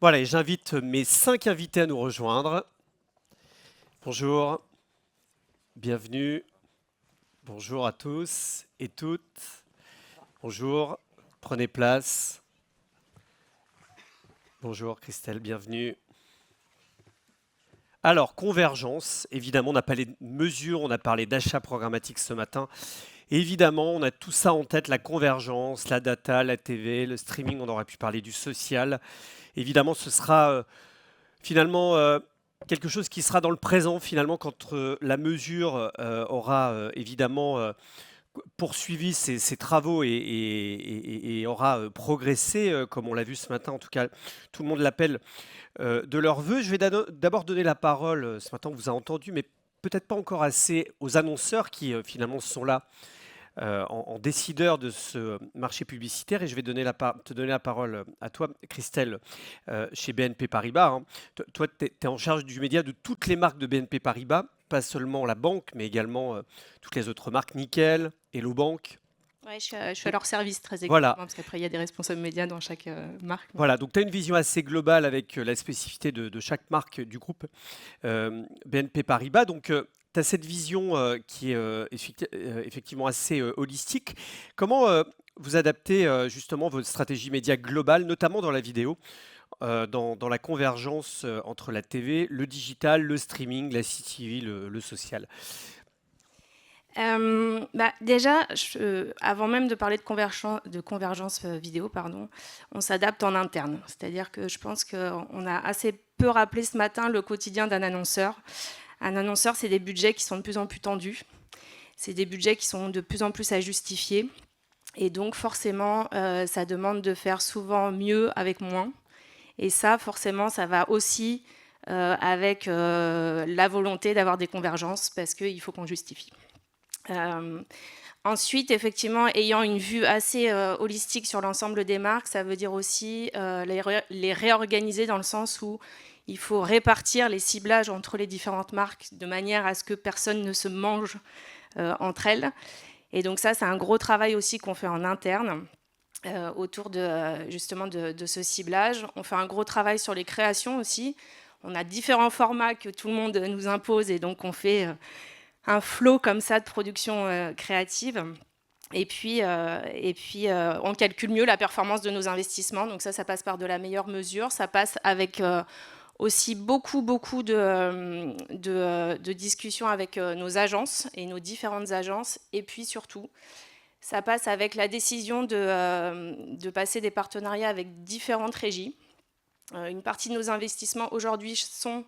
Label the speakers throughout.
Speaker 1: Voilà, et j'invite mes 5 invités à nous rejoindre. Bonjour, bienvenue. Bonjour à tous et toutes. Bonjour, prenez place. Bonjour Christelle, bienvenue. Alors, convergence, évidemment, on a parlé de mesures, on a parlé d'achat programmatique ce matin. Et évidemment, on a tout ça en tête, la convergence, la data, la TV, le streaming, on aurait pu parler du social. Évidemment, ce sera finalement quelque chose qui sera dans le présent finalement quand la mesure aura évidemment poursuivi ses travaux et aura progressé, comme on l'a vu ce matin, en tout cas tout le monde l'appelle de leur vœu. Je vais d'abord donner la parole, ce matin on vous a entendu, mais peut-être pas encore assez aux annonceurs qui finalement sont là en décideur de ce marché publicitaire. Et je vais te donner la parole à toi, Christelle, chez BNP Paribas. Hein. Toi, tu es en charge du média de toutes les marques de BNP Paribas, pas seulement la banque, mais également toutes les autres marques, Nickel, Hello Bank.
Speaker 2: Ouais, je suis à leur service très exactement,
Speaker 1: Voilà,
Speaker 2: parce qu'après, il y a des responsables médias dans chaque marque.
Speaker 1: voilà. Donc tu as une vision assez globale avec la spécificité de chaque marque du groupe BNP Paribas. Donc, tu as cette vision qui est effectivement assez holistique. Comment vous adaptez justement votre stratégie média globale, notamment dans la vidéo, dans la convergence entre la TV, le digital, le streaming, la CTV, le social?
Speaker 2: Déjà, avant même de parler de convergence vidéo, pardon, on s'adapte en interne. C'est-à-dire que je pense qu'on a assez peu rappelé ce matin le quotidien d'un annonceur. Un annonceur, c'est des budgets qui sont de plus en plus tendus. C'est des budgets qui sont de plus en plus à justifier. Et donc, forcément, ça demande de faire souvent mieux avec moins. Et ça, forcément, ça va aussi avec la volonté d'avoir des convergences parce qu'il faut qu'on justifie. Ensuite, effectivement, ayant une vue assez holistique sur l'ensemble des marques, ça veut dire aussi les réorganiser dans le sens où il faut répartir les ciblages entre les différentes marques de manière à ce que personne ne se mange entre elles. Et donc ça, c'est un gros travail aussi qu'on fait en interne autour justement de ce ciblage. On fait un gros travail sur les créations aussi. On a différents formats que tout le monde nous impose et donc on fait un flot comme ça de production créative. Et puis, on calcule mieux la performance de nos investissements. Donc ça passe par de la meilleure mesure. Ça passe avec aussi beaucoup de discussions avec nos agences et nos différentes agences. Et puis surtout, ça passe avec la décision de passer des partenariats avec différentes régies. Une partie de nos investissements aujourd'hui sont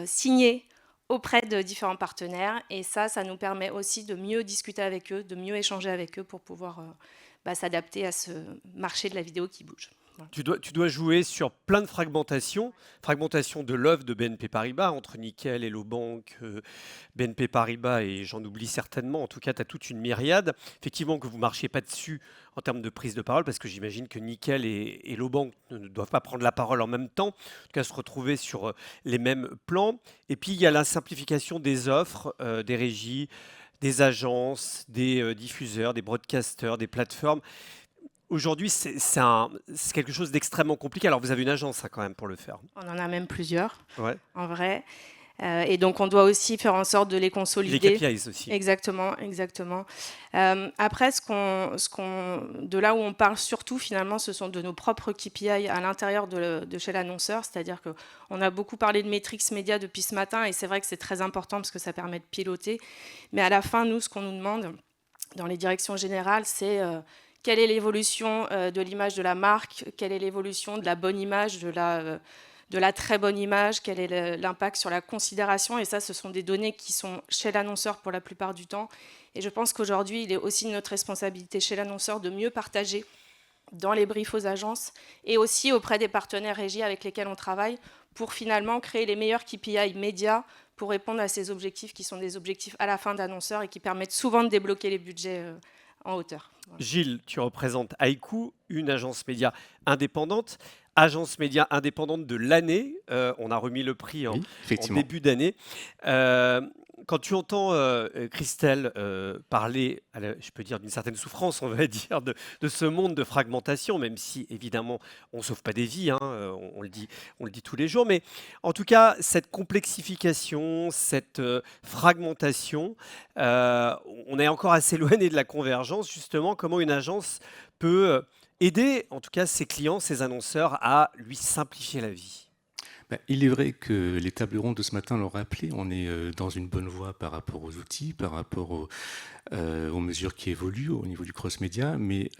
Speaker 2: signés auprès de différents partenaires. Et ça nous permet aussi de mieux discuter avec eux, de mieux échanger avec eux pour pouvoir s'adapter à ce marché de la vidéo qui bouge. Voilà.
Speaker 1: Tu dois jouer sur plein de fragmentation de l'œuvre de BNP Paribas, entre Nickel, Hello Bank, BNP Paribas, et j'en oublie certainement. En tout cas, tu as toute une myriade. Effectivement, que vous ne marchiez pas dessus en termes de prise de parole, parce que j'imagine que Nickel et Hello Bank ne doivent pas prendre la parole en même temps, en tout cas se retrouver sur les mêmes plans. Et puis, il y a la simplification des offres, des régies, des agences, des diffuseurs, des broadcasters, des plateformes. Aujourd'hui, c'est quelque chose d'extrêmement compliqué. Alors, vous avez une agence hein, quand même pour le faire.
Speaker 2: On en a même plusieurs,
Speaker 1: Ouais.
Speaker 2: en vrai. Et donc, on doit aussi faire en sorte de les consolider.
Speaker 1: Les KPIs aussi.
Speaker 2: Exactement. Après, de là où on parle surtout, finalement, ce sont de nos propres KPI à l'intérieur de chez l'annonceur. C'est-à-dire qu'on a beaucoup parlé de métriques médias depuis ce matin, et c'est vrai que c'est très important parce que ça permet de piloter. Mais à la fin, nous, ce qu'on nous demande dans les directions générales, c'est quelle est l'évolution de l'image de la marque, quelle est l'évolution de la bonne image, de la très bonne image, quel est l'impact sur la considération. Et ça, ce sont des données qui sont chez l'annonceur pour la plupart du temps. Et je pense qu'aujourd'hui, il est aussi notre responsabilité chez l'annonceur de mieux partager dans les briefs aux agences et aussi auprès des partenaires régies avec lesquels on travaille pour finalement créer les meilleurs KPI médias pour répondre à ces objectifs qui sont des objectifs à la fin d'annonceurs et qui permettent souvent de débloquer les budgets en hauteur.
Speaker 1: Voilà. Gilles, tu représentes Haïku, une agence média indépendante. Agence média indépendante de l'année. On a remis le prix en début d'année. Quand tu entends Christelle parler, je peux dire d'une certaine souffrance, on va dire, de ce monde de fragmentation, même si évidemment on ne sauve pas des vies, hein, on le dit tous les jours, mais en tout cas, cette complexification, cette fragmentation, euh, on est encore assez éloigné de la convergence, justement, comment une agence peut aider, en tout cas, ses clients, ses annonceurs à lui simplifier la vie.
Speaker 3: Ben, il est vrai que les tables rondes de ce matin l'ont rappelé, on est dans une bonne voie par rapport aux outils, par rapport aux mesures qui évoluent au niveau du cross-média, mais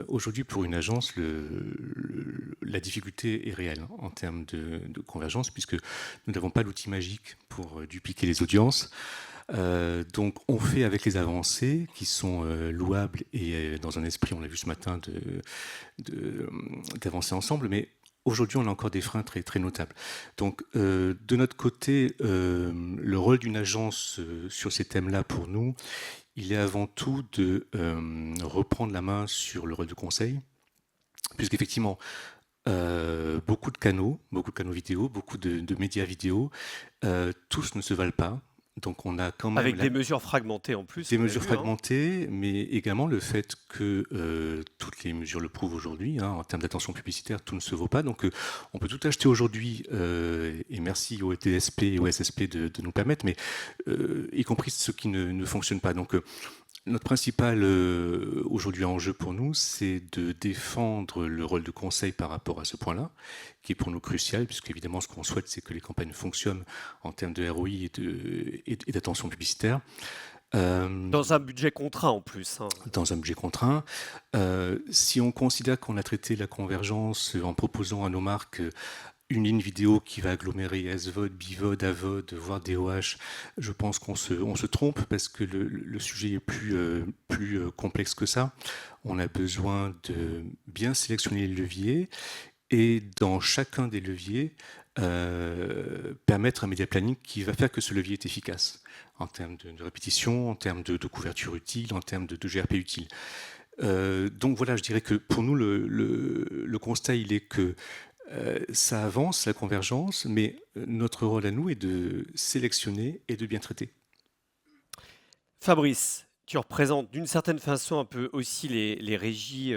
Speaker 3: aujourd'hui pour une agence, la difficulté est réelle en termes de convergence, puisque nous n'avons pas l'outil magique pour dupliquer les audiences. Donc on fait avec les avancées qui sont louables et dans un esprit, on l'a vu ce matin, d'avancer ensemble, mais aujourd'hui, on a encore des freins très, très notables. Donc, de notre côté, le rôle d'une agence sur ces thèmes-là, pour nous, il est avant tout de reprendre la main sur le rôle de conseil, puisqu'effectivement, beaucoup de canaux vidéo, beaucoup de médias vidéo, tous ne se valent pas. Donc on a quand même
Speaker 1: Avec des mesures fragmentées en plus.
Speaker 3: des
Speaker 1: On l'a
Speaker 3: mesures
Speaker 1: vu, hein.
Speaker 3: fragmentées, mais également le fait que toutes les mesures le prouvent aujourd'hui, hein, en termes d'attention publicitaire, tout ne se vaut pas. Donc on peut tout acheter aujourd'hui, et merci aux DSP et aux SSP de nous permettre, mais y compris ce qui ne fonctionne pas. Donc notre principal aujourd'hui enjeu pour nous, c'est de défendre le rôle de conseil par rapport à ce point-là, qui est pour nous crucial, puisque évidemment ce qu'on souhaite, c'est que les campagnes fonctionnent en termes de ROI et d'attention publicitaire.
Speaker 1: Dans un budget contraint en plus, hein.
Speaker 3: Dans un budget contraint. Si on considère qu'on a traité la convergence en proposant à nos marques une ligne vidéo qui va agglomérer SVOD, BVOD, AVOD, voire DOH, je pense qu'on se trompe parce que le sujet est plus complexe que ça. On a besoin de bien sélectionner les leviers et dans chacun des leviers, permettre un média planning qui va faire que ce levier est efficace en termes de répétition, en termes de couverture utile, en termes de GRP utile. Donc voilà, je dirais que pour nous, le constat, il est que ça avance, la convergence, mais notre rôle à nous est de sélectionner et de bien traiter.
Speaker 1: Fabrice, tu représentes d'une certaine façon un peu aussi les régies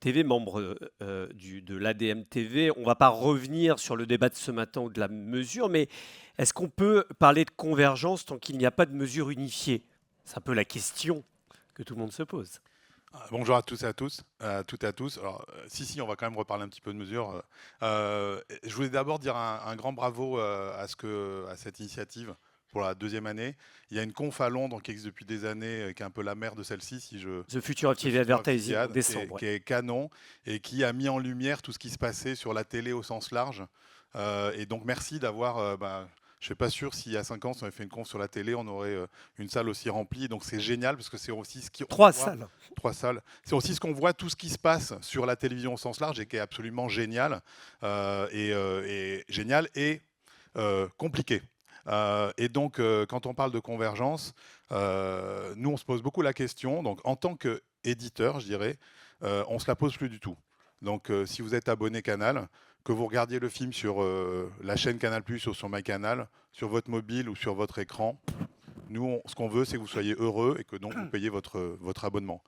Speaker 1: TV, membres de l'ADM TV. On ne va pas revenir sur le débat de ce matin ou de la mesure, mais est-ce qu'on peut parler de convergence tant qu'il n'y a pas de mesure unifiée? C'est un peu la question que tout le monde se pose.
Speaker 4: Bonjour à tous et à tous, toutes et à tous. Alors, si, on va quand même reparler un petit peu de mesures. Je voulais d'abord dire un grand bravo à cette initiative pour la deuxième année. Il y a une conf à Londres qui existe depuis des années, qui est un peu la mère de celle-ci,
Speaker 1: The Future of TV Advertising, en décembre.
Speaker 4: qui est canon et qui a mis en lumière tout ce qui se passait sur la télé au sens large. Et donc merci d'avoir... je ne suis pas sûr s'il y a 5 ans, si on avait fait une conf sur la télé, on aurait une salle aussi remplie. Donc c'est génial parce que c'est aussi ce qui...
Speaker 1: Trois salles.
Speaker 4: C'est aussi ce qu'on voit, tout ce qui se passe sur la télévision au sens large et qui est absolument génial. Génial et compliqué. Et donc, quand on parle de convergence, nous, on se pose beaucoup la question. Donc, en tant qu'éditeur, je dirais, on ne se la pose plus du tout. Donc, si vous êtes abonné Canal, que vous regardiez le film sur la chaîne Canal+, ou sur MyCanal, sur votre mobile ou sur votre écran, nous, ce qu'on veut, c'est que vous soyez heureux et que donc vous payez votre abonnement.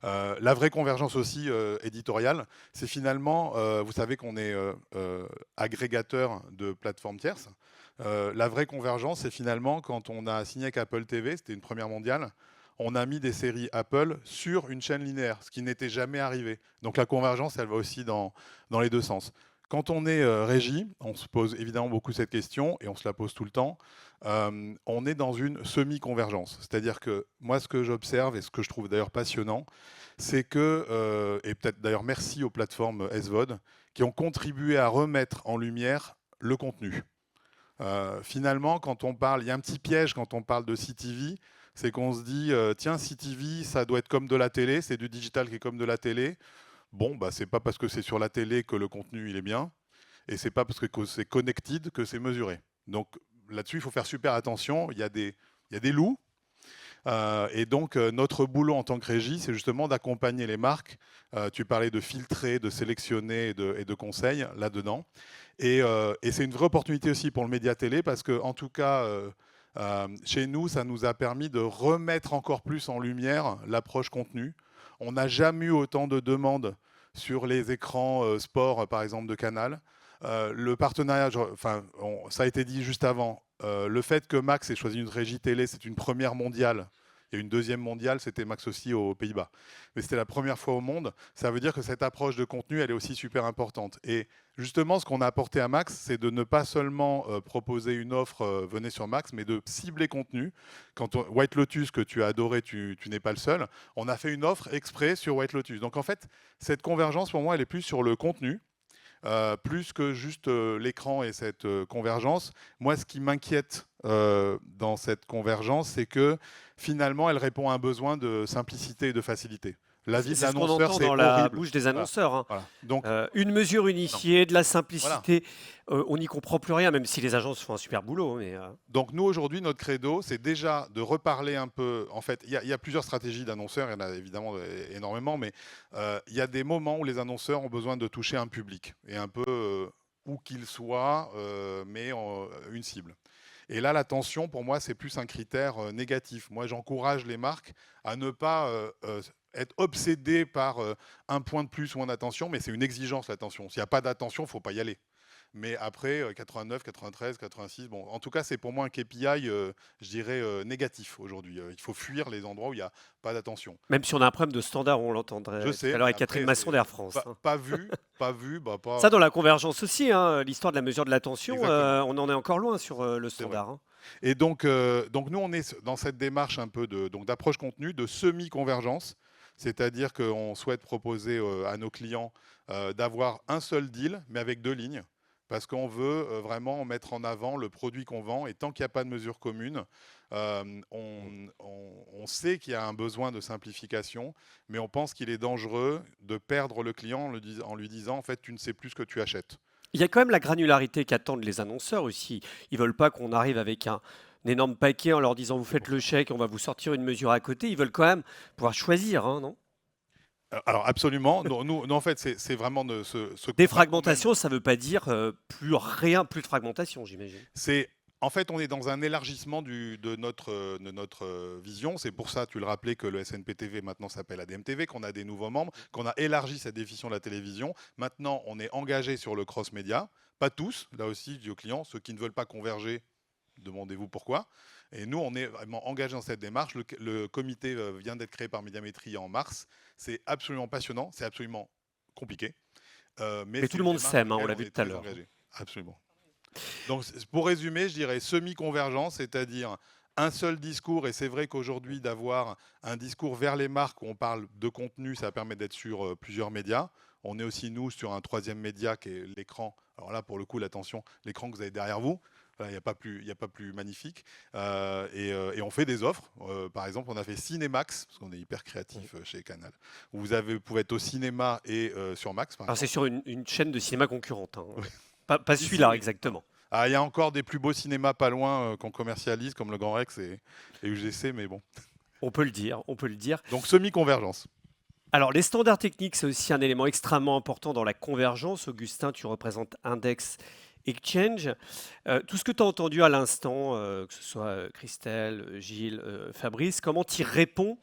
Speaker 4: La vraie convergence aussi éditoriale, c'est finalement, vous savez qu'on est agrégateur de plateformes tierces. La vraie convergence, c'est finalement quand on a signé avec Apple TV, c'était une première mondiale, on a mis des séries Apple sur une chaîne linéaire, ce qui n'était jamais arrivé. Donc la convergence, elle va aussi dans les deux sens. Quand on est régie, on se pose évidemment beaucoup cette question et on se la pose tout le temps. On est dans une semi-convergence. C'est-à-dire que moi, ce que j'observe et ce que je trouve d'ailleurs passionnant, c'est que, et peut-être d'ailleurs merci aux plateformes SVOD, qui ont contribué à remettre en lumière le contenu. Finalement, quand on parle, il y a un petit piège quand on parle de CTV, c'est qu'on se dit, tiens, CTV, ça doit être comme de la télé, c'est du digital qui est comme de la télé. Bon, c'est pas parce que c'est sur la télé que le contenu il est bien, et c'est pas parce que c'est connected que c'est mesuré. Donc là-dessus, il faut faire super attention. Il y a des loups. Et donc, notre boulot en tant que régie, c'est justement d'accompagner les marques. Tu parlais de filtrer, de sélectionner et de conseils là-dedans. Et c'est une vraie opportunité aussi pour le média télé parce que, en tout cas, Chez nous, ça nous a permis de remettre encore plus en lumière l'approche contenu. On n'a jamais eu autant de demandes sur les écrans sport, par exemple, de Canal. Le partenariat, ça a été dit juste avant, le fait que Max ait choisi une régie télé, c'est une première mondiale. Il y a une deuxième mondiale, c'était Max aussi aux Pays-Bas. Mais c'était la première fois au monde. Ça veut dire que cette approche de contenu, elle est aussi super importante. Et justement, ce qu'on a apporté à Max, c'est de ne pas seulement proposer une offre venez sur Max, mais de cibler contenu. White Lotus, que tu as adoré, tu n'es pas le seul, on a fait une offre exprès sur White Lotus. Donc en fait, cette convergence, pour moi, elle est plus sur le contenu. Plus que juste l'écran et cette convergence. Moi, ce qui m'inquiète dans cette convergence, c'est que finalement, elle répond à un besoin de simplicité et de facilité. La vie de
Speaker 1: C'est ce qu'on
Speaker 4: l'annonceur,
Speaker 1: entend
Speaker 4: c'est
Speaker 1: dans la
Speaker 4: horrible.
Speaker 1: bouche des annonceurs, hein.
Speaker 4: Voilà. Donc,
Speaker 1: Une mesure unifiée, de la simplicité. On n'y comprend plus rien, même si les agences font un super boulot. Mais,
Speaker 4: Donc nous, aujourd'hui, notre credo, c'est déjà de reparler un peu. En fait, il y a plusieurs stratégies d'annonceurs, il y en a évidemment énormément, mais il y a des moments où les annonceurs ont besoin de toucher un public, et un peu où qu'il soit, mais une cible. Et là, l'attention, pour moi, c'est plus un critère négatif. Moi, j'encourage les marques à ne pas être obsédées par un point de plus ou en attention, mais c'est une exigence, l'attention. S'il n'y a pas d'attention, il ne faut pas y aller. Mais après, 89, 93, 86, bon, en tout cas, c'est pour moi un KPI, je dirais, négatif aujourd'hui. Il faut fuir les endroits où il n'y a pas d'attention.
Speaker 1: même si on a un problème de standard, on l'entendrait
Speaker 4: Je
Speaker 1: tout
Speaker 4: sais.
Speaker 1: à l'heure avec
Speaker 4: mais
Speaker 1: Catherine
Speaker 4: après,
Speaker 1: Masson d'Air France.
Speaker 4: Pas,
Speaker 1: hein.
Speaker 4: pas vu, pas.
Speaker 1: Ça, dans la convergence aussi, hein, l'histoire de la mesure de l'attention,
Speaker 4: Exactement.
Speaker 1: on en est encore loin sur le
Speaker 4: C'est vrai.
Speaker 1: standard. hein.
Speaker 4: Et donc nous, on est dans cette démarche un peu d'approche contenu, de semi-convergence. C'est-à-dire qu'on souhaite proposer à nos clients d'avoir un seul deal, mais avec 2 lignes. Parce qu'on veut vraiment mettre en avant le produit qu'on vend. Et tant qu'il n'y a pas de mesure commune, on sait qu'il y a un besoin de simplification, mais on pense qu'il est dangereux de perdre le client en lui disant, en fait, tu ne sais plus ce que tu achètes.
Speaker 1: Il y a quand même la granularité qu'attendent les annonceurs aussi. Ils veulent pas qu'on arrive avec un énorme paquet en leur disant vous faites le chèque, on va vous sortir une mesure à côté. Ils veulent quand même pouvoir choisir, hein, non?
Speaker 4: Alors absolument. Nous, en fait, c'est vraiment ce
Speaker 1: Défragmentation, ça ne veut pas dire plus rien, plus de fragmentation, j'imagine.
Speaker 4: En fait, on est dans un élargissement de notre vision. C'est pour ça, tu le rappelais, que le SNPTV maintenant s'appelle ADMTV, qu'on a des nouveaux membres, qu'on a élargi cette définition de la télévision. Maintenant, on est engagé sur le cross-média. Pas tous, là aussi, je dis aux clients, ceux qui ne veulent pas converger, demandez-vous pourquoi. Et nous, on est vraiment engagés dans cette démarche. Le comité vient d'être créé par Médiamétrie en mars. C'est absolument passionnant, c'est absolument compliqué.
Speaker 1: Mais tout le monde s'aime, hein, on l'a vu tout à l'heure.
Speaker 4: Absolument. Donc, pour résumer, je dirais semi-convergence, c'est-à-dire un seul discours. Et c'est vrai qu'aujourd'hui, d'avoir un discours vers les marques où on parle de contenu, ça permet d'être sur plusieurs médias. On est aussi, nous, sur un 3e média qui est l'écran. Alors là, pour le coup, l'attention, l'écran que vous avez derrière vous. Il n'y a pas plus magnifique. Et on fait des offres. Par exemple, on a fait Cinémax, parce qu'on est hyper créatif chez Canal. Où vous pouvez être au cinéma et sur Max.
Speaker 1: Alors c'est sur une chaîne de cinéma concurrente. Hein.
Speaker 4: Oui.
Speaker 1: Pas celui-là exactement.
Speaker 4: Il y a encore des plus beaux cinémas pas loin qu'on commercialise, comme le Grand Rex et UGC, mais bon.
Speaker 1: On peut le dire, on peut le dire.
Speaker 4: Donc semi-convergence.
Speaker 1: Alors les standards techniques, c'est aussi un élément extrêmement important dans la convergence. Augustin, tu représentes Index Exchange. Tout ce que tu as entendu à l'instant, que ce soit Christelle, Gilles, Fabrice, comment tu y réponds?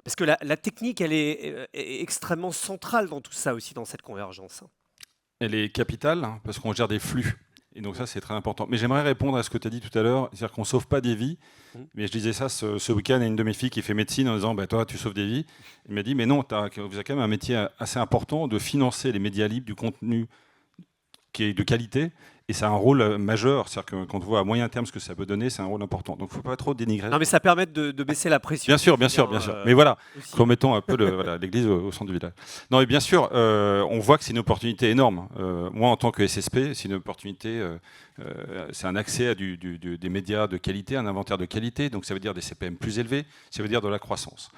Speaker 1: Parce que la technique, elle est extrêmement centrale dans tout ça aussi, dans cette convergence.
Speaker 5: Elle est capitale, hein, parce qu'on gère des flux. Et donc ça, c'est très important. Mais j'aimerais répondre à ce que tu as dit tout à l'heure, c'est-à-dire qu'on ne sauve pas des vies. Mais je disais ça ce week-end à une de mes filles qui fait médecine en disant bah, « toi, tu sauves des vies ». Elle m'a dit « mais non, vous avez quand même un métier assez important de financer les médias libres, du contenu qui est de qualité. » Et c'est un rôle majeur, c'est-à-dire que quand on voit à moyen terme ce que ça peut donner, c'est un rôle important. Donc il ne faut pas trop dénigrer.
Speaker 1: Non, mais ça permet de baisser la pression.
Speaker 5: Bien sûr. Mais voilà,
Speaker 1: aussi.
Speaker 5: remettons un peu l'église au centre du village. Non, mais bien sûr, on voit que c'est une opportunité énorme. Moi, en tant que SSP, c'est une opportunité, c'est un accès à des médias de qualité, un inventaire de qualité, donc ça veut dire des CPM plus élevés, ça veut dire de la croissance.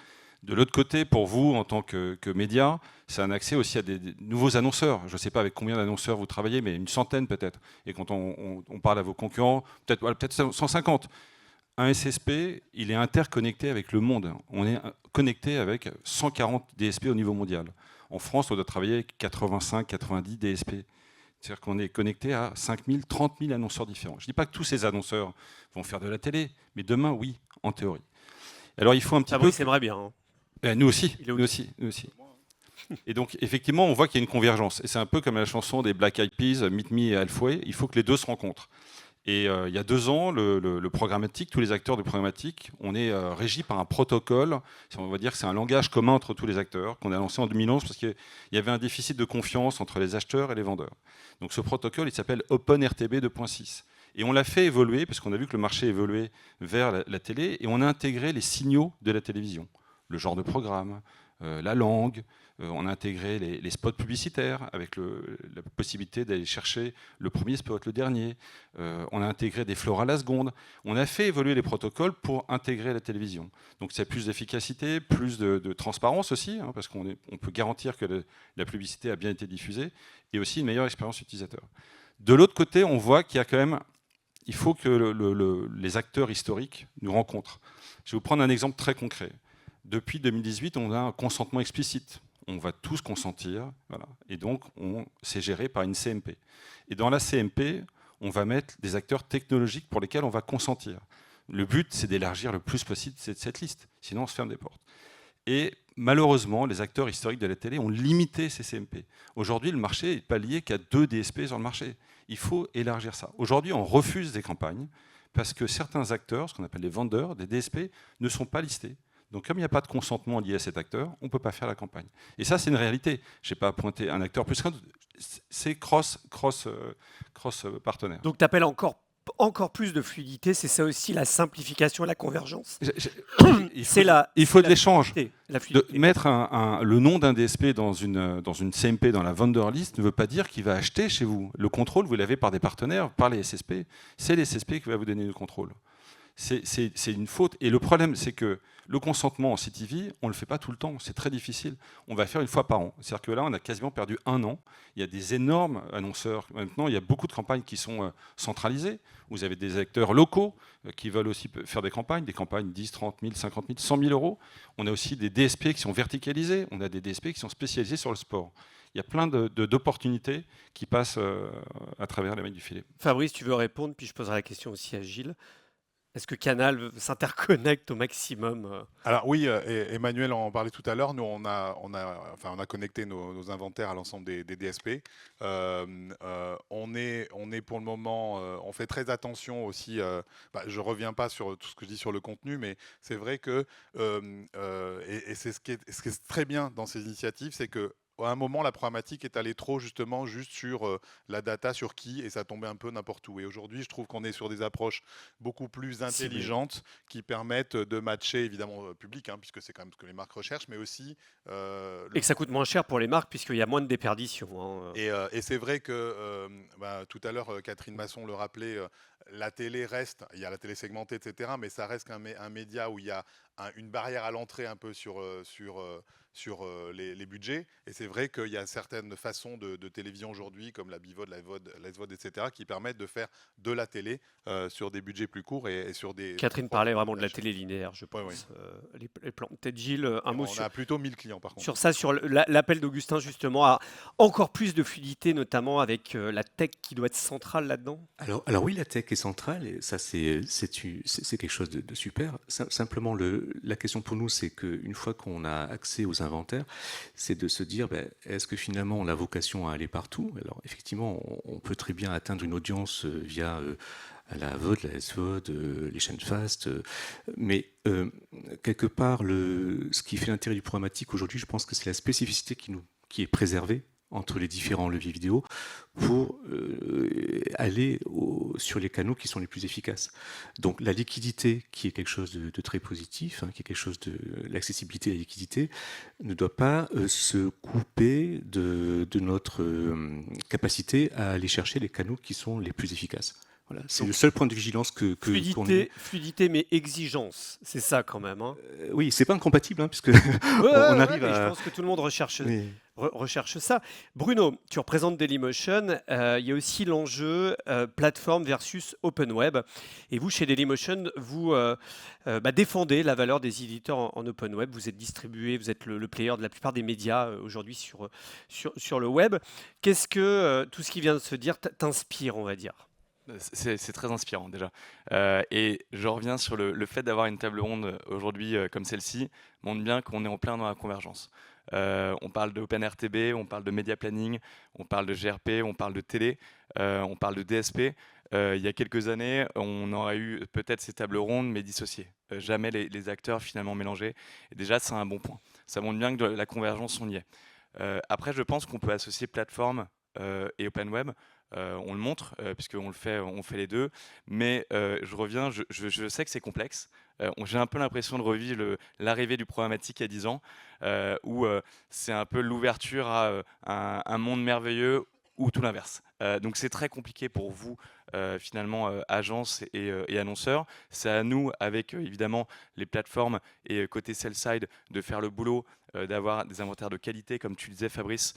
Speaker 5: De l'autre côté, pour vous, en tant que média, c'est un accès aussi à des nouveaux annonceurs. Je ne sais pas avec combien d'annonceurs vous travaillez, mais une centaine peut-être. Et quand on parle à vos concurrents, peut-être 150. Un SSP, il est interconnecté avec le monde. On est connecté avec 140 DSP au niveau mondial. En France, on doit travailler avec 85, 90 DSP. C'est-à-dire qu'on est connecté à 5 000, 30 000 annonceurs différents. Je ne dis pas que tous ces annonceurs vont faire de la télé, mais demain, oui, en théorie. Alors il faut un petit peu...
Speaker 1: Fabrice aimerait bien. Hein.
Speaker 5: Nous aussi,
Speaker 1: Il est
Speaker 5: nous aussi, nous aussi. Et donc, effectivement, on voit qu'il y a une convergence. Et c'est un peu comme la chanson des Black Eyed Peas, Meet Me et Halfway. Il faut que les deux se rencontrent. Et il y a 2 ans, le programmatique, tous les acteurs de programmatique, on est régis par un protocole. On va dire que c'est un langage commun entre tous les acteurs qu'on a lancé en 2011 parce qu'il y avait un déficit de confiance entre les acheteurs et les vendeurs. Donc ce protocole, il s'appelle OpenRTB 2.6. Et on l'a fait évoluer parce qu'on a vu que le marché évoluait vers la télé et on a intégré les signaux de la télévision, le genre de programme, la langue. On a intégré les spots publicitaires avec la possibilité d'aller chercher le premier spot, le dernier. On a intégré des flores à la seconde. On a fait évoluer les protocoles pour intégrer la télévision. Donc c'est plus d'efficacité, plus de transparence aussi, hein, parce qu'on peut garantir que la publicité a bien été diffusée, et aussi une meilleure expérience utilisateur. De l'autre côté, on voit qu'il y a quand même... Il faut que les acteurs historiques nous rencontrent. Je vais vous prendre un exemple très concret. Depuis 2018, on a un consentement explicite. On va tous consentir, voilà. Et donc c'est géré par une CMP. Et dans la CMP, on va mettre des acteurs technologiques pour lesquels on va consentir. Le but, c'est d'élargir le plus possible cette liste, sinon on se ferme des portes. Et malheureusement, les acteurs historiques de la télé ont limité ces CMP. Aujourd'hui, le marché n'est pas lié qu'à 2 DSP sur le marché. Il faut élargir ça. Aujourd'hui, on refuse des campagnes parce que certains acteurs, ce qu'on appelle les vendeurs, des DSP, ne sont pas listés. Donc comme il n'y a pas de consentement lié à cet acteur, on ne peut pas faire la campagne. Et ça, c'est une réalité. Je n'ai pas pointé un acteur plus qu'un autre. C'est cross partenaire.
Speaker 1: Donc tu appelles encore plus de fluidité, c'est ça aussi la simplification et la convergence.
Speaker 5: Il faut de l'échange.
Speaker 1: La fluidité.
Speaker 5: Mettre le nom d'un DSP dans une CMP, dans la vendor list, ne veut pas dire qu'il va acheter chez vous. Le contrôle, vous l'avez par des partenaires, par les SSP. C'est les SSP qui va vous donner le contrôle. C'est une faute. Et le problème, c'est que le consentement en CTV, on ne le fait pas tout le temps. C'est très difficile. On va faire une fois par an. C'est-à-dire que là, on a quasiment perdu 1 an. Il y a des énormes annonceurs. Maintenant, il y a beaucoup de campagnes qui sont centralisées. Vous avez des acteurs locaux qui veulent aussi faire des campagnes 10, 30 000, 50 000, 100 000 euros. On a aussi des DSP qui sont verticalisés. On a des DSP qui sont spécialisés sur le sport. Il y a plein d'opportunités qui passent à travers les mailles du filet.
Speaker 1: Fabrice, tu veux répondre, puis je poserai la question aussi à Gilles. Est-ce que Canal s'interconnecte au maximum?
Speaker 4: Alors oui, Emmanuel en parlait tout à l'heure. Nous, on a connecté nos inventaires à l'ensemble des DSP. On est pour le moment, on fait très attention aussi. Je reviens pas sur tout ce que je dis sur le contenu, mais c'est vrai que et c'est ce qui est très bien dans ces initiatives, c'est que à un moment, la programmatique est allée trop justement juste sur la data, sur qui, et ça tombait un peu n'importe où. Et aujourd'hui, je trouve qu'on est sur des approches beaucoup plus intelligentes qui permettent de matcher, évidemment, public, hein, puisque c'est quand même ce que les marques recherchent, mais aussi...
Speaker 1: et que ça coûte moins cher pour les marques, puisqu'il y a moins de déperdition. Hein.
Speaker 4: Et c'est vrai que, tout à l'heure, Catherine Masson le rappelait, la télé reste, il y a la télé segmentée, etc., mais ça reste un média où il y a une barrière à l'entrée un peu sur les budgets. Et c'est vrai qu'il y a certaines façons de télévision aujourd'hui, comme la BIVOD, la SVOD, etc., qui permettent de faire de la télé sur des budgets plus courts et sur des...
Speaker 1: Catherine parlait vraiment de la télé linéaire, je pense.
Speaker 4: Ouais.
Speaker 1: Les plans. Peut-être Gilles, un mot
Speaker 4: on a plutôt 1000 clients, par contre.
Speaker 1: Sur ça, sur l'appel d'Augustin, justement, à encore plus de fluidité, notamment avec la tech qui doit être centrale là-dedans.
Speaker 3: Alors oui, la tech est centrale, et ça c'est quelque chose de super. Simplement, la question pour nous, c'est qu'une fois qu'on a accès aux inventaires, c'est de se dire, est-ce que finalement on a vocation à aller partout? Alors effectivement, on peut très bien atteindre une audience via la VOD, la SVOD, les chaînes fast, mais quelque part, ce qui fait l'intérêt du programmatique aujourd'hui, je pense que c'est la spécificité qui est préservée entre les différents leviers vidéo pour aller sur les canaux qui sont les plus efficaces. Donc la liquidité, qui est quelque chose de très positif, qui est quelque chose de l'accessibilité et la liquidité, ne doit pas se couper de notre capacité à aller chercher les canaux qui sont les plus efficaces. Voilà, c'est le seul point de vigilance
Speaker 1: fluidité, mais exigence, c'est ça quand même. Hein.
Speaker 3: Oui, c'est pas incompatible, puisque
Speaker 1: on
Speaker 3: arrive
Speaker 1: à. Je pense que tout le monde recherche recherchent ça. Bruno, tu représentes Dailymotion. Il y a aussi l'enjeu plateforme versus open web. Et vous, chez Dailymotion, vous défendez la valeur des éditeurs en open web. Vous êtes distribué, vous êtes le player de la plupart des médias aujourd'hui sur le web. Qu'est-ce que tout ce qui vient de se dire t'inspire, on va dire?
Speaker 6: C'est très inspirant déjà. Et je reviens sur le fait d'avoir une table ronde aujourd'hui comme celle-ci, montre bien qu'on est en plein dans la convergence. On parle de OpenRTB, on parle de média planning, on parle de GRP, on parle de télé, on parle de DSP. Il y a quelques années, on aurait eu peut-être ces tables rondes, mais dissociées. Jamais les acteurs finalement mélangés. Et déjà, c'est un bon point. Ça montre bien que la convergence, on y est. Après, je pense qu'on peut associer plateforme et open web. On le montre, puisqu'on on fait les deux. Mais je reviens, je sais que c'est complexe. J'ai un peu l'impression de revivre l'arrivée du programmatique il y a 10 ans, où c'est un peu l'ouverture à un monde merveilleux ou tout l'inverse. Donc c'est très compliqué pour vous, finalement, agences et annonceurs. C'est à nous, avec évidemment les plateformes et côté sell-side, de faire le boulot, d'avoir des inventaires de qualité, comme tu le disais Fabrice,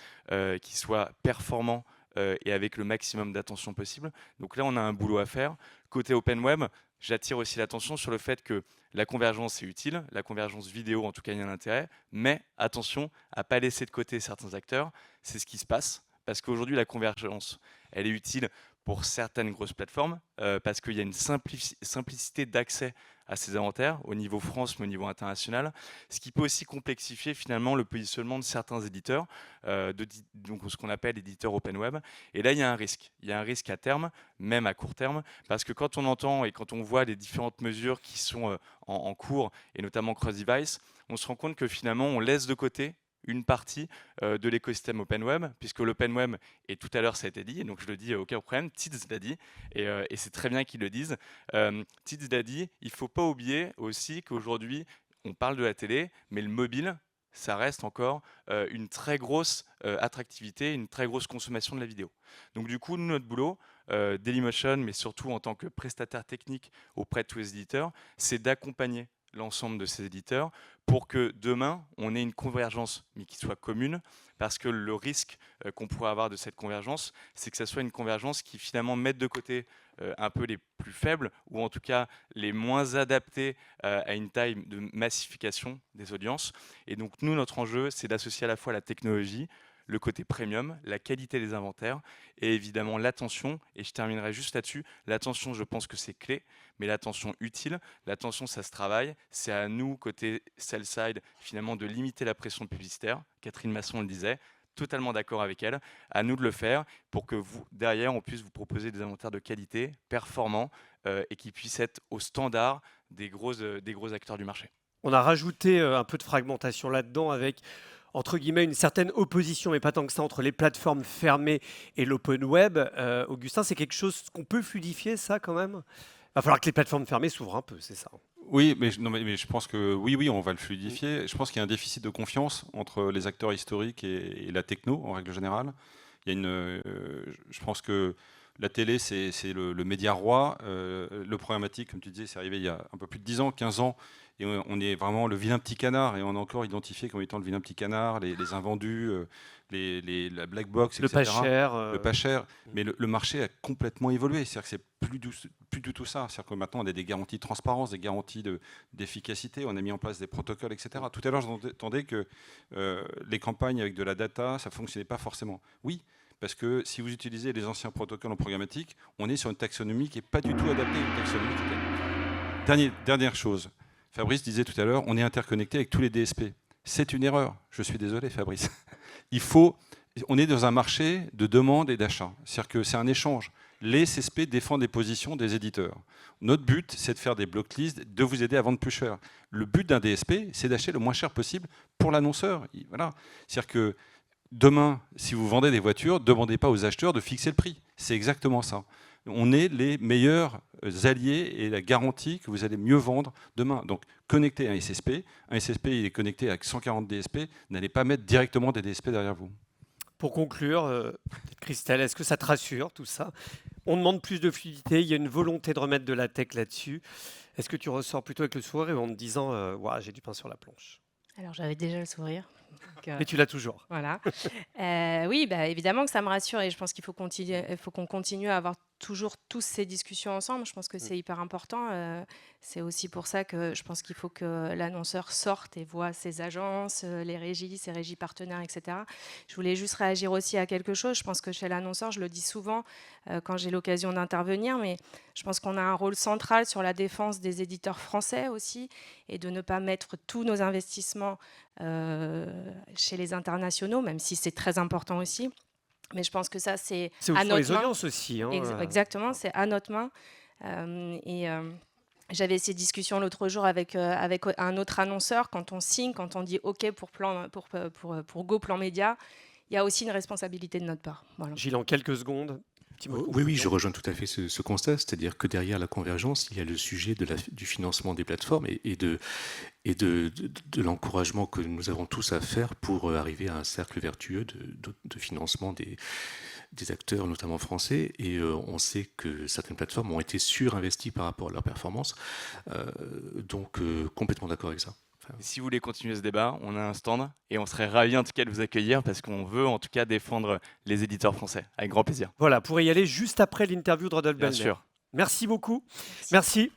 Speaker 6: qui soient performants et avec le maximum d'attention possible. Donc là, on a un boulot à faire. Côté open web, j'attire aussi l'attention sur le fait que la convergence est utile, la convergence vidéo, en tout cas, il y a un intérêt, mais attention à ne pas laisser de côté certains acteurs. C'est ce qui se passe, parce qu'aujourd'hui, la convergence, elle est utile pour certaines grosses plateformes, parce qu'il y a une simplicité d'accès à ces inventaires au niveau France, mais au niveau international, ce qui peut aussi complexifier finalement le positionnement de certains éditeurs, donc ce qu'on appelle éditeurs open web. Et là, il y a un risque. Il y a un risque à terme, même à court terme, parce que quand on entend et quand on voit les différentes mesures qui sont en cours, et notamment cross-device, on se rend compte que finalement, on laisse de côté une partie de l'écosystème open web, puisque l'open web, et tout à l'heure ça a été dit, et donc je le dis, aucun problème, Tids l'a dit, et c'est très bien qu'ils le disent. Tids l'a dit, il ne faut pas oublier aussi qu'aujourd'hui, on parle de la télé, mais le mobile, ça reste encore une très grosse attractivité, une très grosse consommation de la vidéo. Donc du coup, nous, notre boulot, Dailymotion, mais surtout en tant que prestataire technique auprès de tous les éditeurs, c'est d'accompagner l'ensemble de ces éditeurs pour que demain, on ait une convergence, mais qui soit commune, parce que le risque qu'on pourrait avoir de cette convergence, c'est que ça soit une convergence qui finalement mette de côté un peu les plus faibles, ou en tout cas les moins adaptés à une taille de massification des audiences. Et donc nous, notre enjeu, c'est d'associer à la fois la technologie, le côté premium, la qualité des inventaires et évidemment l'attention. Et je terminerai juste là-dessus. L'attention, je pense que c'est clé, mais l'attention utile. L'attention, ça se travaille. C'est à nous, côté sell-side, finalement, de limiter la pression publicitaire. Catherine Masson le disait. Totalement d'accord avec elle. À nous de le faire pour que vous, derrière, on puisse vous proposer des inventaires de qualité, performants et qui puissent être au standard des gros acteurs du marché.
Speaker 1: On a rajouté un peu de fragmentation là-dedans avec, entre guillemets, une certaine opposition, mais pas tant que ça, entre les plateformes fermées et l'open web. Augustin, c'est quelque chose qu'on peut fluidifier, ça, quand même? Il va falloir que les plateformes fermées s'ouvrent un peu, c'est ça?
Speaker 5: Oui, mais je pense que oui, on va le fluidifier. Je pense qu'il y a un déficit de confiance entre les acteurs historiques et la techno, en règle générale. Il y a je pense que la télé, c'est le média roi. Le programmatique, comme tu disais, c'est arrivé il y a un peu plus de 10 ans, 15 ans. Et on est vraiment le vilain petit canard. Et on est encore identifié comme étant le vilain petit canard, les invendus, la black box, etc.
Speaker 1: Le pas cher.
Speaker 5: Le pas cher. Mais le marché a complètement évolué. C'est-à-dire que c'est plus du tout ça. C'est-à-dire que maintenant, on a des garanties de transparence, des garanties d'efficacité. On a mis en place des protocoles, etc. Tout à l'heure, j'entendais que les campagnes avec de la data, ça ne fonctionnait pas forcément. Oui. Parce que si vous utilisez les anciens protocoles en programmatique, on est sur une taxonomie qui n'est pas du tout adaptée. Une taxonomie Dernière chose, Fabrice disait tout à l'heure, on est interconnecté avec tous les DSP. C'est une erreur. Je suis désolé, Fabrice. On est dans un marché de demande et d'achat. C'est-à-dire que c'est un échange. Les CSP défendent des positions des éditeurs. Notre but, c'est de faire des block lists, de vous aider à vendre plus cher. Le but d'un DSP, c'est d'acheter le moins cher possible pour l'annonceur. Voilà. C'est-à-dire que demain, si vous vendez des voitures, ne demandez pas aux acheteurs de fixer le prix. C'est exactement ça. On est les meilleurs alliés et la garantie que vous allez mieux vendre demain. Donc, connectez un SSP. Un SSP, il est connecté avec 140 DSP. N'allez pas mettre directement des DSP derrière vous.
Speaker 1: Pour conclure, Christelle, est-ce que ça te rassure tout ça? On demande plus de fluidité, il y a une volonté de remettre de la tech là-dessus. Est-ce que tu ressors plutôt avec le sourire et en te disant « j'ai du pain sur la planche »
Speaker 2: Alors j'avais déjà le sourire. Donc,
Speaker 1: Mais tu l'as toujours.
Speaker 2: voilà. Oui, bah, évidemment que ça me rassure et je pense qu'il faut qu'on continue à avoir toujours tous ces discussions ensemble. Je pense que c'est hyper important. C'est aussi pour ça que je pense qu'il faut que l'annonceur sorte et voit ses agences, les régies, ses régies partenaires, etc. Je voulais juste réagir aussi à quelque chose. Je pense que chez l'annonceur, je le dis souvent quand j'ai l'occasion d'intervenir, mais je pense qu'on a un rôle central sur la défense des éditeurs français aussi et de ne pas mettre tous nos investissements chez les internationaux, même si c'est très important aussi. Mais je pense que ça, c'est
Speaker 1: où
Speaker 2: à
Speaker 1: sont les
Speaker 2: notre main.
Speaker 1: audiences aussi. Hein.
Speaker 2: Exactement, c'est à notre main. J'avais ces discussions l'autre jour avec un autre annonceur. Quand on signe, quand on dit OK pour Go Plan Média, il y a aussi une responsabilité de notre part. Voilà.
Speaker 1: Gilles, en quelques secondes.
Speaker 3: Oui, je rejoins tout à fait ce constat, c'est-à-dire que derrière la convergence, il y a le sujet du financement des plateformes et de l'encouragement que nous avons tous à faire pour arriver à un cercle vertueux de financement des acteurs, notamment français. Et on sait que certaines plateformes ont été surinvesties par rapport à leur performance, donc complètement d'accord avec ça.
Speaker 6: Si vous voulez continuer ce débat, on a un stand et on serait ravis en tout cas de vous accueillir parce qu'on veut en tout cas défendre les éditeurs français. Avec grand plaisir.
Speaker 1: Voilà, pour y aller juste après l'interview de Rodolphe
Speaker 6: Bien
Speaker 1: Bellmer.
Speaker 6: sûr.
Speaker 1: Merci beaucoup. Merci.